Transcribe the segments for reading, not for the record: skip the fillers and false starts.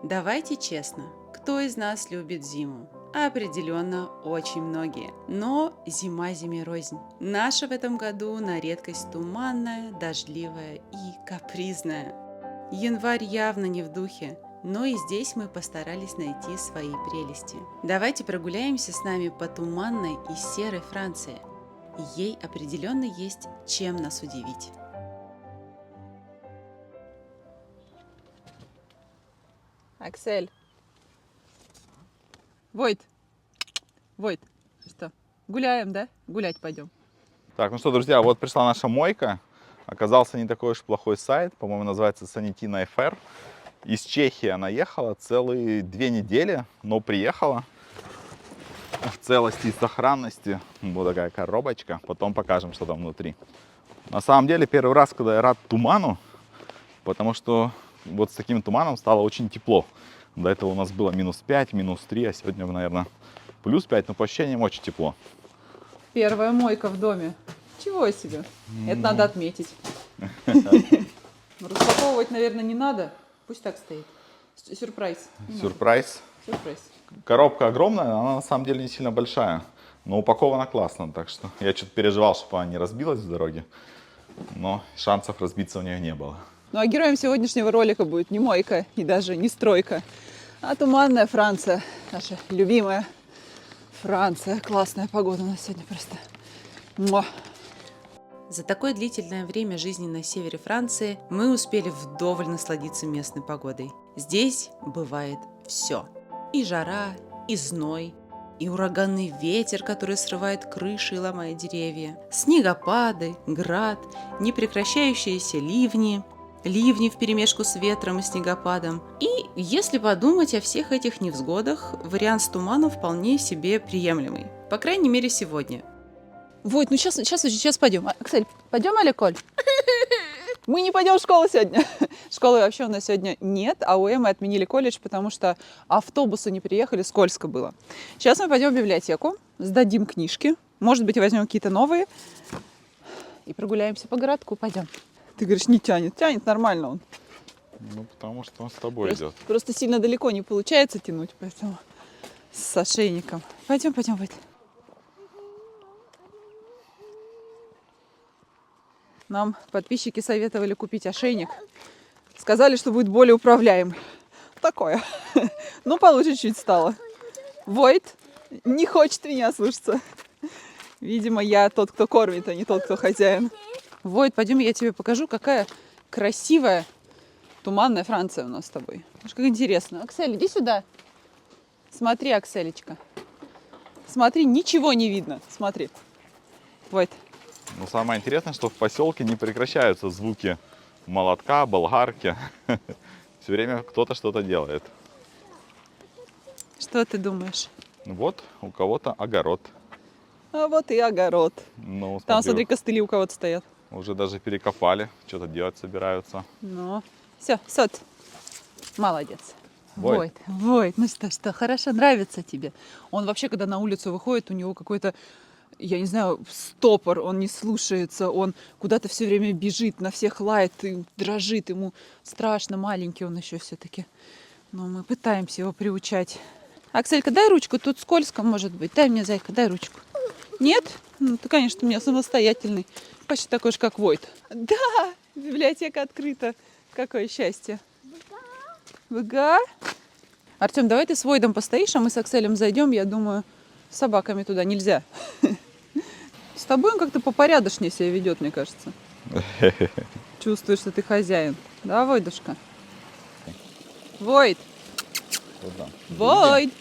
Давайте честно, кто из нас любит зиму? Определенно очень многие. Но зима зиме рознь. Наша в этом году на редкость туманная, дождливая и капризная. Январь явно не в духе, но и здесь мы постарались найти свои прелести. Давайте прогуляемся с нами по туманной и серой Франции. Ей определенно есть чем нас удивить. Аксель. Войт. Войт. Что? Гуляем, да? Гулять пойдем. Так, ну что, друзья, вот пришла наша мойка. Оказался не такой уж плохой сайт, по-моему, называется Sanitina FR. Из Чехии она ехала целые 2 недели, но приехала в целости и сохранности. Вот такая коробочка. Потом покажем, что там внутри. На самом деле, первый раз, когда я рад туману, потому что вот с таким туманом стало очень тепло. До этого у нас было -5, -3, а сегодня, наверное, +5, но по ощущениям очень тепло. Первая мойка в доме. Чего себе? Это надо отметить. Распаковывать, наверное, не надо. Пусть так стоит. Сюрприз. Сюрприз. Сюрприз. Коробка огромная, она на самом деле не сильно большая, но упакована классно, так что я что-то переживал, чтобы она не разбилась в дороге, но шансов разбиться у нее не было. Ну а героем сегодняшнего ролика будет не мойка и даже не стройка, а туманная Франция. Наша любимая Франция. Классная погода у нас сегодня просто. Муа. За такое длительное время жизни на севере Франции мы успели вдоволь насладиться местной погодой. Здесь бывает все. И жара, и зной, и ураганный ветер, который срывает крыши и ломает деревья, снегопады, град, непрекращающиеся ливни вперемешку с ветром и снегопадом. И если подумать о всех этих невзгодах, вариант с туманом вполне себе приемлемый. По крайней мере, сегодня. Войт, ну сейчас пойдем. Аксель, пойдем, Аликоль? Мы не пойдем в школу сегодня. Школы вообще у нас сегодня нет, а у Эммы отменили колледж, потому что автобусы не приехали, скользко было. Сейчас мы пойдем в библиотеку, сдадим книжки, может быть, возьмем какие-то новые и прогуляемся по городку. Пойдем. Ты говоришь, не тянет. Тянет нормально он. Ну, потому что он с тобой идет. Просто сильно далеко не получается тянуть, поэтому с ошейником. Пойдем, Войт. Нам подписчики советовали купить ошейник. Сказали, что будет более управляемый. Такое. Ну, получше чуть стало. Войт не хочет меня слушаться. Видимо, я тот, кто кормит, а не тот, кто хозяин. Войт, пойдем, я тебе покажу, какая красивая туманная Франция у нас с тобой. Как интересно. Аксель, иди сюда. Смотри, Акселечка. Смотри, ничего не видно. Смотри. Войт. Но самое интересное, что в поселке не прекращаются звуки молотка, болгарки. Все время кто-то что-то делает. Что ты думаешь? Вот у кого-то огород. А вот и огород. Ну, Там, смотри, смотри, костыли у кого-то стоят. уже даже перекопали, что-то делать собираются. Ну, все, сот. Молодец. Войт. Войт, ну что, хорошо, нравится тебе. Он вообще, когда на улицу выходит, у него какой-то, я не знаю, стопор, он не слушается, он куда-то все время бежит, на всех лает и дрожит, ему страшно, маленький он еще все-таки. Но мы пытаемся его приучать. Акселька, дай ручку, тут скользко может быть. Дай мне, зайка, дай ручку. Нет? Ну, ты, конечно, у меня самостоятельный. Почти такой же, как Войт. Да, библиотека открыта. Какое счастье. ВГА. Артем, давай ты с Войдом постоишь, а мы с Акселем зайдем. Я думаю, с собаками туда нельзя. С тобой он как-то попорядочнее себя ведет, мне кажется. Чувствуешь, что ты хозяин. Да, Войдушка? Войд! Войд!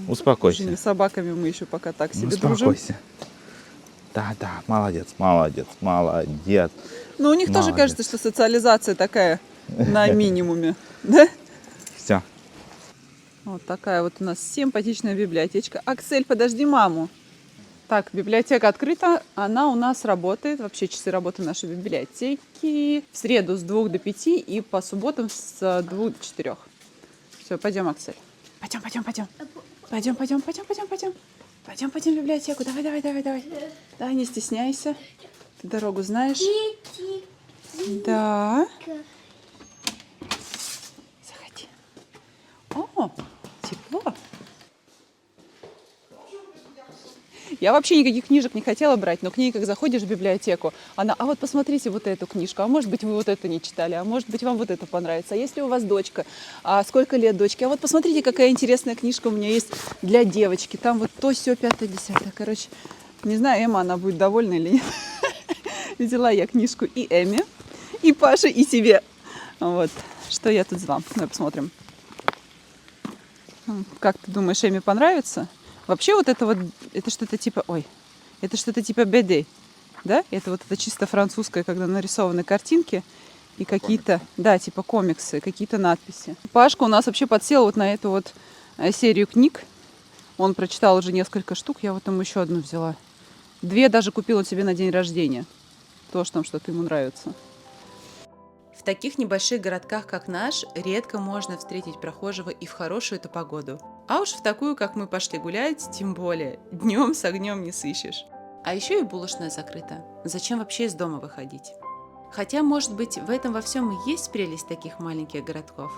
Успокойся. С собаками мы еще пока так себе дружим. Успокойся. Да, молодец. Но у них тоже Молодец. кажется, что социализация такая на минимуме. Да? Все. Вот такая вот у нас симпатичная библиотечка. Аксель, подожди маму. Так, библиотека открыта. Она у нас работает. Вообще часы работы нашей библиотеки. В среду с 2 до 5 и по субботам с 2 до 4. Все, пойдем, Аксель. Пойдем. Пойдем в библиотеку. Давай. Да, не стесняйся. Ты дорогу знаешь? Да. Заходи. Я вообще никаких книжек не хотела брать, но к ней, как заходишь в библиотеку, она, а вот посмотрите вот эту книжку, а может быть вы вот это не читали, а может быть вам вот это понравится, а если у вас дочка, а сколько лет дочке, а вот посмотрите, какая интересная книжка у меня есть для девочки, там вот то, сё, 5-10. Короче, не знаю, Эмма, она будет довольна или нет. Взяла я книжку и Эмме, и Паше, и себе. Вот, что я тут взяла, давай посмотрим. Как ты думаешь, Эми понравится? Вообще вот, это что-то типа, это что-то типа BD, да? Это вот это чисто французское, когда нарисованы картинки и какие-то, да, типа комиксы, какие-то надписи. Пашка у нас вообще подсел вот на эту вот серию книг. Он прочитал уже несколько штук, я вот ему еще одну взяла. 2 даже купила себе на день рождения. Тоже там что-то ему нравится. В таких небольших городках, как наш, редко можно встретить прохожего и в хорошую-то погоду. А уж в такую, как мы пошли гулять, тем более, днем с огнем не сыщешь. А еще и булочная закрыта. Зачем вообще из дома выходить? Хотя, может быть, в этом во всем и есть прелесть таких маленьких городков.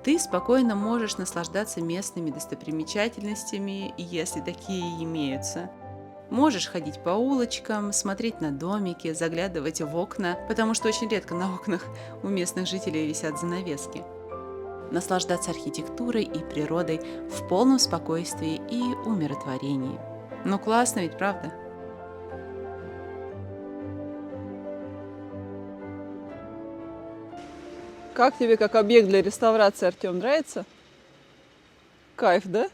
Ты спокойно можешь наслаждаться местными достопримечательностями, если такие имеются. Можешь ходить по улочкам, смотреть на домики, заглядывать в окна, потому что очень редко на окнах у местных жителей висят занавески. Наслаждаться архитектурой и природой в полном спокойствии и умиротворении. Ну классно ведь, правда? Как тебе как объект для реставрации, Артем, нравится? Кайф, да?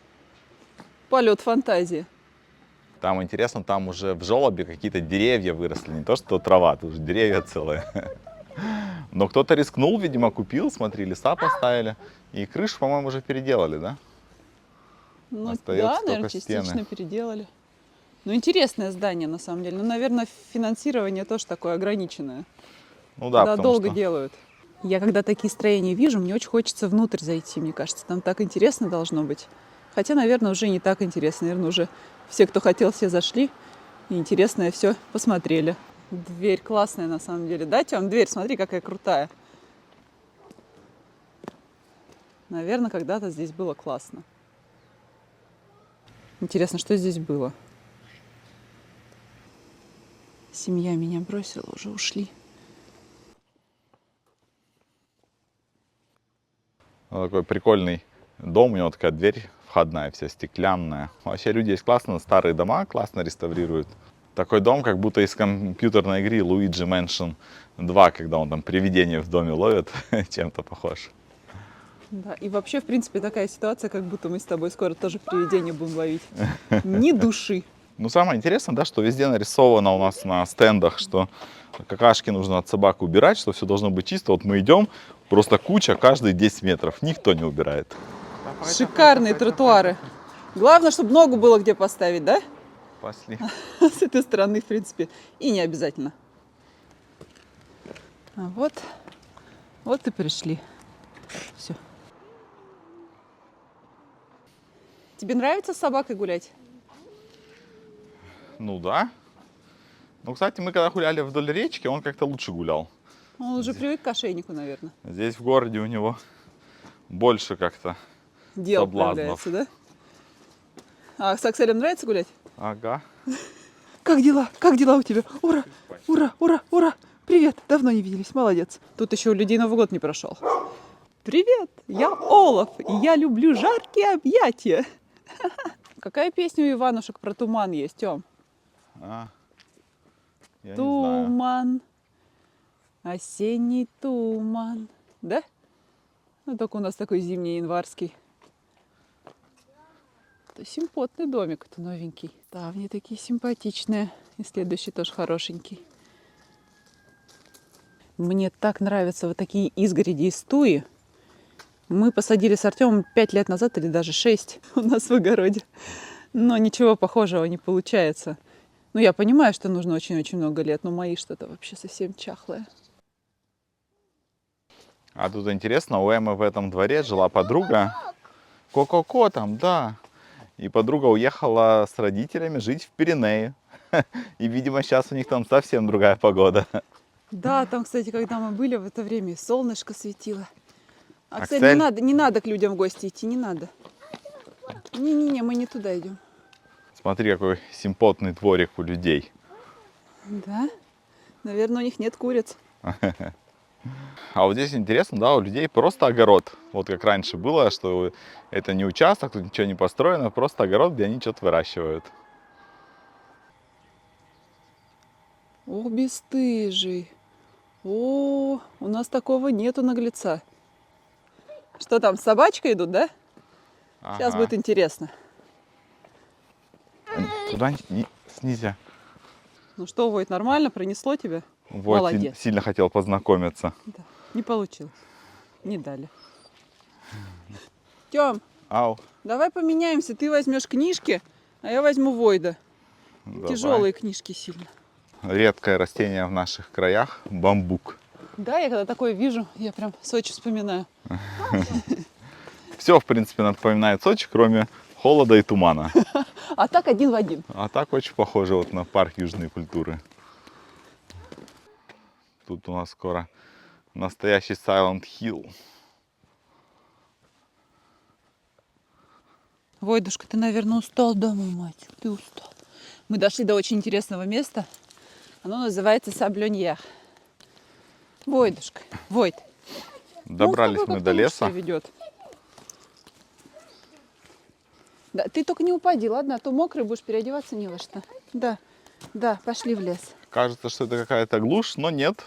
Полет фантазии. Там интересно, там уже в желобе какие-то деревья выросли, не то что трава, тут уже деревья целые. Но кто-то рискнул, видимо, купил, смотри, леса поставили. И крышу, по-моему, уже переделали, да? Ну Остается да, наверное, только частично стены. переделали. Ну интересное здание на самом деле. Ну, наверное, финансирование тоже такое ограниченное. Ну да, Да, потому долго что... делают. Я когда такие строения вижу, мне очень хочется внутрь зайти, мне кажется. Там так интересно должно быть. Хотя, наверное, уже не так интересно. Наверное, уже все, кто хотел, все зашли. И интересное все посмотрели. Дверь классная на самом деле. Да, Тём? Дверь, смотри, какая крутая. Наверное, когда-то здесь было классно. Интересно, что здесь было? Семья меня бросила, уже ушли. Ну, такой прикольный дом, у него такая дверь входная, вся стеклянная. Вообще люди есть классно, старые дома классно реставрируют. Такой дом, как будто из компьютерной игры Luigi Mansion 2, когда он там привидение в доме ловит, чем-то похож. Да, и вообще, в принципе, такая ситуация, как будто мы с тобой скоро тоже привидение будем ловить. Ни души. Ну, самое интересное, да, что везде нарисовано у нас на стендах, что какашки нужно от собак убирать, что все должно быть чисто. Вот мы идем, просто куча каждые 10 метров, никто не убирает. Шикарные тротуары. Главное, чтобы ногу было где поставить, да? Пошли. С этой стороны, в принципе, и не обязательно. А вот и пришли. Все. Тебе нравится с собакой гулять? Ну да. Ну, кстати, мы когда гуляли вдоль речки, он как-то лучше гулял. Он уже привык к ошейнику, наверное. Здесь в городе у него больше как-то Дел соблазнов. появляется, да? А с Акселем нравится гулять? Ага. Как дела? Как дела у тебя? Ура! Ура! Ура! Ура! Привет! Давно не виделись, молодец. Тут еще у людей Новый год не прошел. Привет! Я Олаф, и я люблю жаркие объятия. Какая песня у Иванушек про туман есть, Тём? Я не знаю. Туман, осенний туман. Да? Ну, только у нас такой зимний, январский. Это симпотный домик, это новенький. Ставни такие симпатичные. И следующий тоже хорошенький. Мне так нравятся вот такие изгороди и стуи. Мы посадили с Артемом 5 лет назад или даже 6 у нас в огороде. Но ничего похожего не получается. Ну, я понимаю, что нужно очень-очень много лет, но мои что-то вообще совсем чахлые. А тут интересно, у Эммы в этом дворе жила подруга. Ко-ко-ко там, да. И подруга уехала с родителями жить в Пиренеи. И, видимо, сейчас у них там совсем другая погода. Да, там, кстати, когда мы были в это время, солнышко светило. Аксель, Аксель? не надо к людям в гости идти, не надо. Не-не-не, мы не туда идем. Смотри, какой симпотный дворик у людей. Да? Наверное, у них нет куриц. А вот здесь интересно, да, у людей просто огород. Вот как раньше было, что это не участок, тут ничего не построено, просто огород, где они что-то выращивают. О, бесстыжий. О, у нас такого нету наглеца. Что там, с собачкой идут, да? Сейчас Ага. будет интересно. Туда снизя. Ну что, Войт, нормально? Пронесло тебя? Вот, Молодец. сильно хотел познакомиться. Да, не получилось. Не дали. Тём, Ау. давай поменяемся. Ты возьмешь книжки, а я возьму Войда. Давай. Тяжелые книжки сильно. Редкое растение в наших краях – бамбук. Да, я когда такое вижу, я прям Сочи вспоминаю. Все, в принципе, напоминает Сочи, кроме холода и тумана. А так один в один. А так очень похоже вот на парк южной культуры. Тут у нас скоро настоящий Silent Hill. Войдушка, ты, наверное, устал домой, мать. Ты устал. Мы дошли до очень интересного места. Оно называется Саблоньер. Войдушка, Войд. Добрались мы до леса. Ведет. Да, ты только не упади, ладно? А то мокрый будешь, переодеваться не во что. Да, да, пошли в лес. Кажется, что это какая-то глушь, но нет.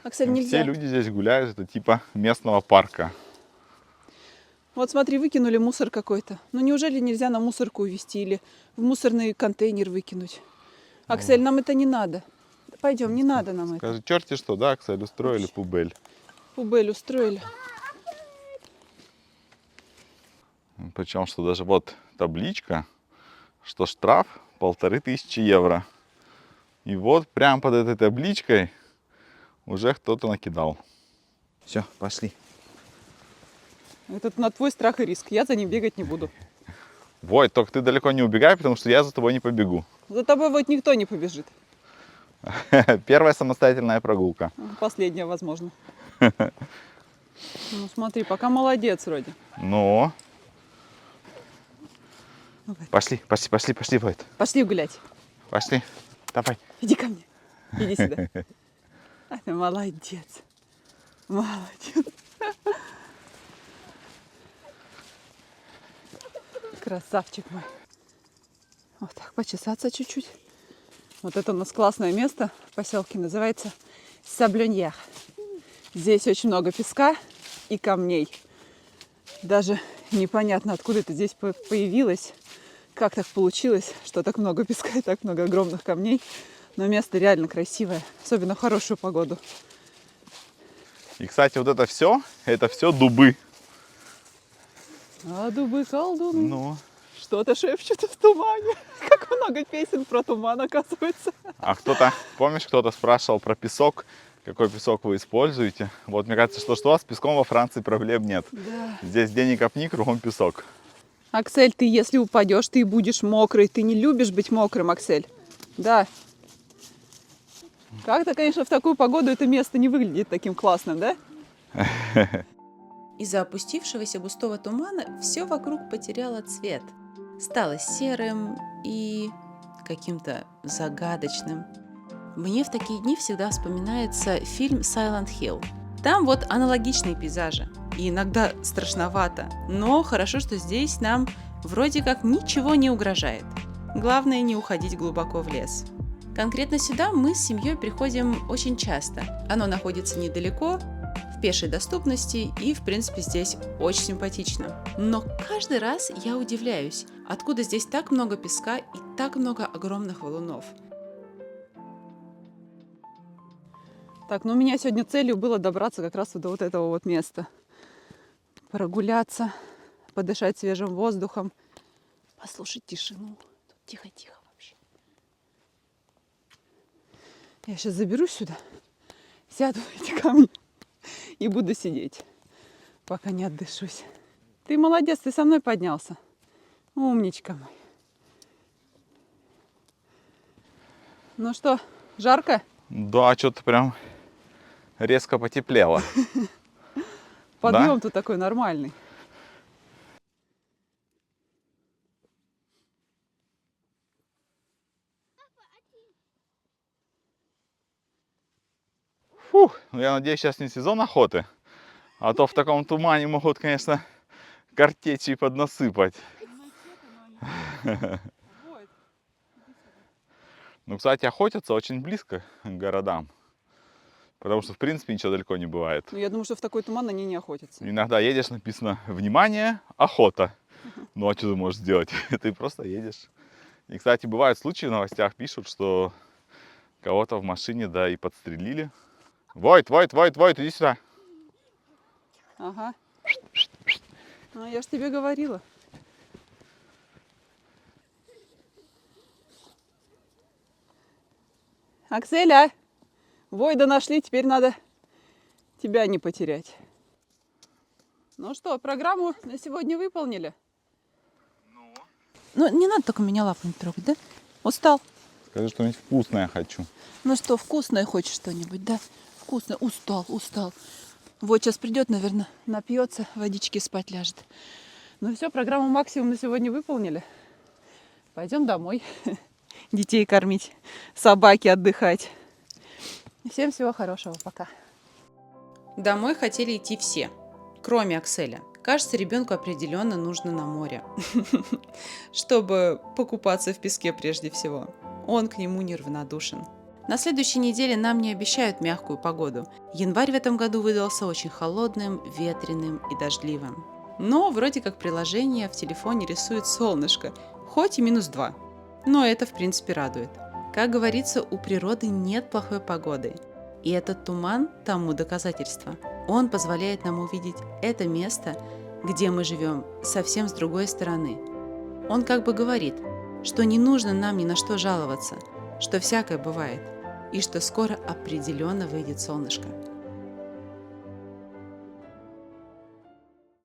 Аксель, нельзя. Все люди здесь гуляют, это типа местного парка. Вот смотри, выкинули мусор какой-то. Ну неужели нельзя на мусорку увезти или в мусорный контейнер выкинуть? Аксель, нам это не надо. Пойдем, не надо нам это. Скажи, черти что, да, Аксель, устроили пубель. Пубель устроили. Причем, что даже вот табличка, что штраф 1500 евро. И вот прямо под этой табличкой уже кто-то накидал. Все, пошли. Это на твой страх и риск. Я за ним бегать не буду. Войт, только ты далеко не убегай, потому что я за тобой не побегу. За тобой вот никто не побежит. Первая самостоятельная прогулка. Последняя, возможно. Ну смотри, пока молодец вроде. Ну. Пошли, пошли, пошли, пошли, Войт. Пошли гулять. Пошли. Давай. Иди ко мне. Иди сюда. А ты молодец. Молодец. Красавчик мой. Вот так, почесаться чуть-чуть. Вот это у нас классное место в поселке, называется Саблоньер. Здесь очень много песка и камней. Даже непонятно, откуда это здесь появилось, как так получилось, что так много песка и так много огромных камней. Но место реально красивое, особенно в хорошую погоду. И, кстати, вот это все дубы. А дубы колдуны Ну. что-то шепчут в тумане. Как много песен про туман, оказывается. А кто-то, помнишь, кто-то спрашивал про песок, какой песок вы используете? Вот мне кажется, что с песком во Франции проблем нет. Да. Здесь где ни копни, кругом песок. Аксель, ты если упадешь, ты будешь мокрый. Ты не любишь быть мокрым, Аксель. Да. Как-то, конечно, в такую погоду это место не выглядит таким классным, да? Из-за опустившегося густого тумана все вокруг потеряло цвет. Стало серым и каким-то загадочным. Мне в такие дни всегда вспоминается фильм Silent Hill. Там вот аналогичные пейзажи. И иногда страшновато. Но хорошо, что здесь нам вроде как ничего не угрожает. Главное не уходить глубоко в лес. Конкретно сюда мы с семьей приходим очень часто. Оно находится недалеко, в пешей доступности и, в принципе, здесь очень симпатично. Но каждый раз я удивляюсь, откуда здесь так много песка и так много огромных валунов. Так, ну у меня сегодня целью было добраться как раз до вот этого вот места. Прогуляться, подышать свежим воздухом, послушать тишину. Тут тихо-тихо вообще. Я сейчас заберусь сюда, сяду в эти камни и буду сидеть, пока не отдышусь. Ты молодец, ты со мной поднялся. Умничка мой. Ну что, жарко? Да, что-то прям резко потеплело. Подъем тут такой нормальный. Фух, ну я надеюсь, сейчас не сезон охоты, а то в таком тумане могут, конечно, картечи поднасыпать. Ну, кстати, охотятся очень близко к городам, потому что, в принципе, ничего далеко не бывает. Ну, я думаю, что в такой туман они не охотятся. Иногда едешь, написано «Внимание, охота». Ну, а что ты можешь сделать? Ты просто едешь. И, кстати, бывают случаи, в новостях пишут, что кого-то в машине, да, и подстрелили. Войт, иди сюда. Ага. А я ж тебе говорила. Акселя, Войда нашли, теперь надо тебя не потерять. Ну что, программу на сегодня выполнили? Ну, не надо только меня лапами трогать, да? Устал? Скажи, что-нибудь вкусное хочу. Ну что, вкусное хочешь что-нибудь, да? Вкусное. Устал. Вот сейчас придет, наверное, напьется, водички спать ляжет. Ну все, программу максимум на сегодня выполнили. Пойдем домой. Детей кормить, собаки отдыхать. Всем всего хорошего. Пока. Домой хотели идти все, кроме Акселя. Кажется, ребенку определенно нужно на море, чтобы покупаться в песке прежде всего. Он к нему неравнодушен. На следующей неделе нам не обещают мягкую погоду. Январь в этом году выдался очень холодным, ветреным и дождливым. Но вроде как приложение в телефоне рисует солнышко, хоть и -2. Но это в принципе радует. Как говорится, у природы нет плохой погоды. И этот туман тому доказательство. Он позволяет нам увидеть это место, где мы живем, совсем с другой стороны. Он как бы говорит, что не нужно нам ни на что жаловаться, что всякое бывает, и что скоро определенно выйдет солнышко.